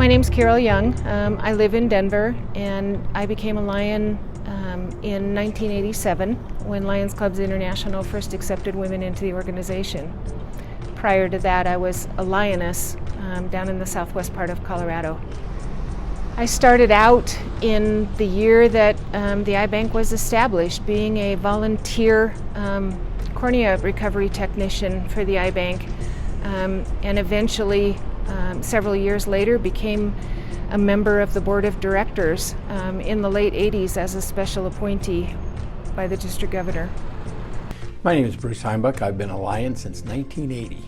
My name's Carol Young. I live in Denver, and I became a Lion in 1987 when Lions Clubs International first accepted women into the organization. Prior to that, I was a lioness down in the southwest part of Colorado. I started out in the year that the eye bank was established, being a volunteer cornea recovery technician for the eye bank, and eventually, several years later, became a member of the board of directors in the late 80s as a special appointee by the district governor. My name is Bruce Heimbuch. I've been a Lion since 1980,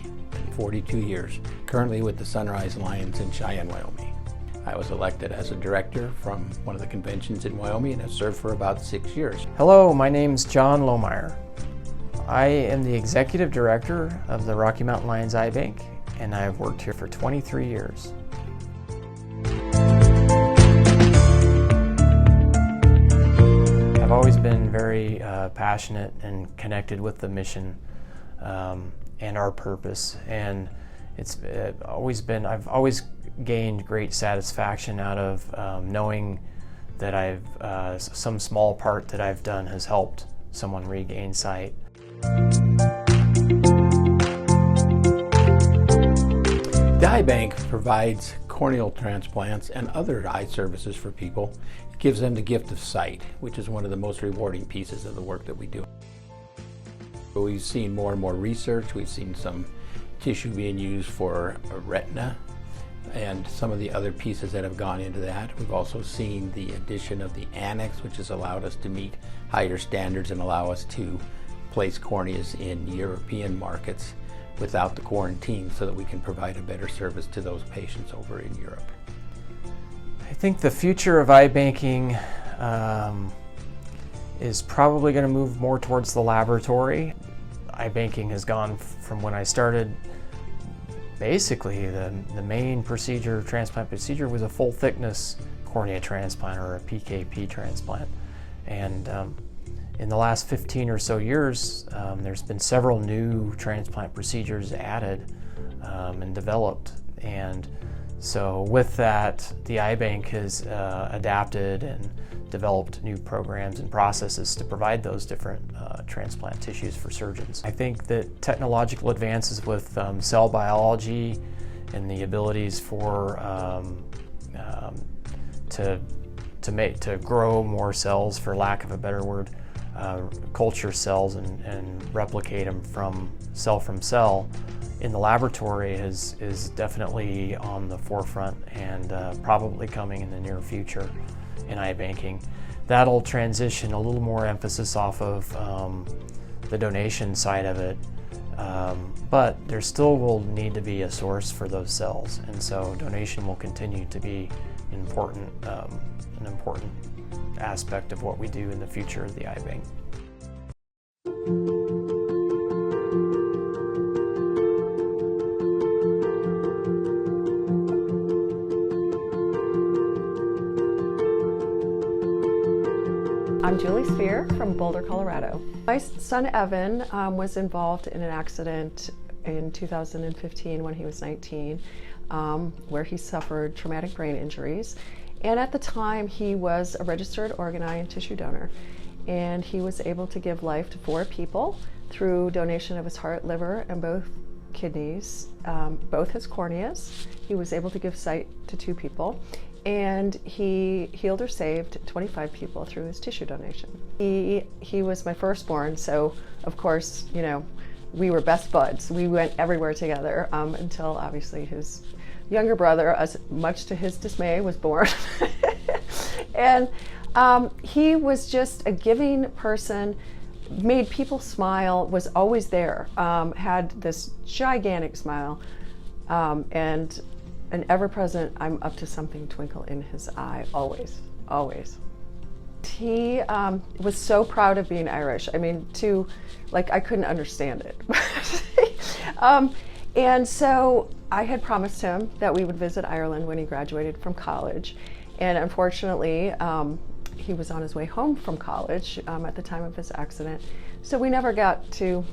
42 years, currently with the Sunrise Lions in Cheyenne, Wyoming. I was elected as a director from one of the conventions in Wyoming and have served for about 6 years. Hello, my name's John Lohmeyer. I am the executive director of the Rocky Mountain Lions Eye Bank, and I've worked here for 23 years. I've always been very passionate and connected with the mission and our purpose, and I've always gained great satisfaction out of knowing that some small part that I've done has helped someone regain sight. The eye bank provides corneal transplants and other eye services for people. It gives them the gift of sight, which is one of the most rewarding pieces of the work that we do. We've seen more and more research. We've seen some tissue being used for a retina and some of the other pieces that have gone into that. We've also seen the addition of the annex, which has allowed us to meet higher standards and allow us to place corneas in European markets without the quarantine, so that we can provide a better service to those patients over in Europe. I think the future of eye banking is probably going to move more towards the laboratory. Eye banking has gone from when I started, basically the main procedure, transplant procedure, was a full thickness cornea transplant or a PKP transplant. And in the last 15 or so years, there's been several new transplant procedures added and developed. And so with that, the eye bank has adapted and developed new programs and processes to provide those different transplant tissues for surgeons. I think that technological advances with cell biology and the abilities for to grow more cells, for lack of a better word, culture cells and replicate them from cell in the laboratory is definitely on the forefront and probably coming in the near future in eye banking. That'll transition a little more emphasis off of the donation side of it, but there still will need to be a source for those cells, and so donation will continue to be an important aspect of what we do in the future of the eye bank. I'm Julie Spear from Boulder, Colorado. My son Evan was involved in an accident in 2015 when he was 19, where he suffered traumatic brain injuries. And at the time, he was a registered organ, eye, and tissue donor. And he was able to give life to 4 people through donation of his heart, liver, and both kidneys, both his corneas. He was able to give sight to 2 people. And he healed or saved 25 people through his tissue donation. He was my firstborn, so of course, you know, we were best buds. We went everywhere together until obviously his younger brother, as much to his dismay, was born. And he was just a giving person, made people smile, was always there, had this gigantic smile, and an ever-present I'm up to something twinkle in his eye, always, always. He was so proud of being Irish. I mean, I couldn't understand it. And so I had promised him that we would visit Ireland when he graduated from college. And unfortunately, he was on his way home from college at the time of his accident. So we never got to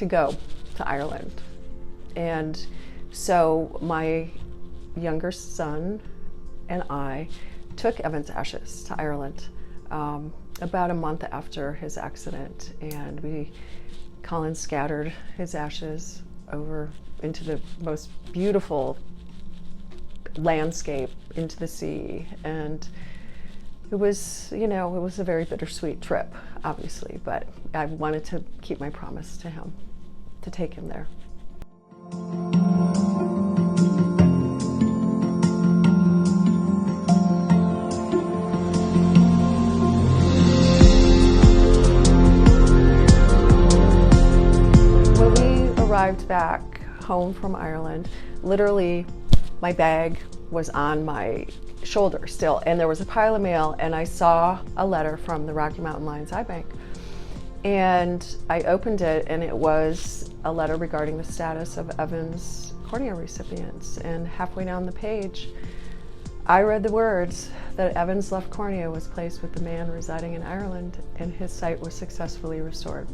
go to Ireland. And so my younger son and I took Evan's ashes to Ireland about a month after his accident, and Colin scattered his ashes over into the most beautiful landscape, into the sea, and it was, it was a very bittersweet trip, obviously, but I wanted to keep my promise to him, to take him there. When we arrived back home from Ireland, literally my bag was on my shoulder still, and there was a pile of mail, and I saw a letter from the Rocky Mountain Lions Eye Bank. And I opened it, and it was a letter regarding the status of Evan's cornea recipients. And halfway down the page, I read the words that Evan's left cornea was placed with the man residing in Ireland, and his sight was successfully restored.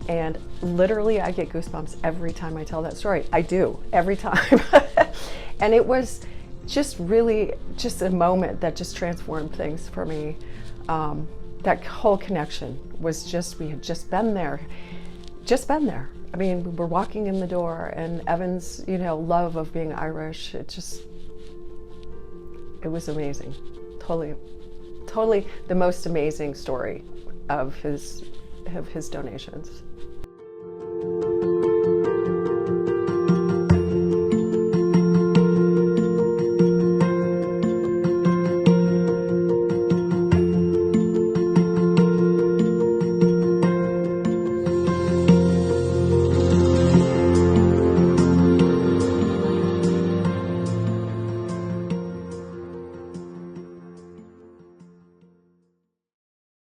And literally, I get goosebumps every time I tell that story. I do, every time. And it was just really just a moment that just transformed things for me. That whole connection was just, we had just been there. I mean, we were walking in the door, and Evan's, love of being Irish, it was amazing. Totally the most amazing story of his donations.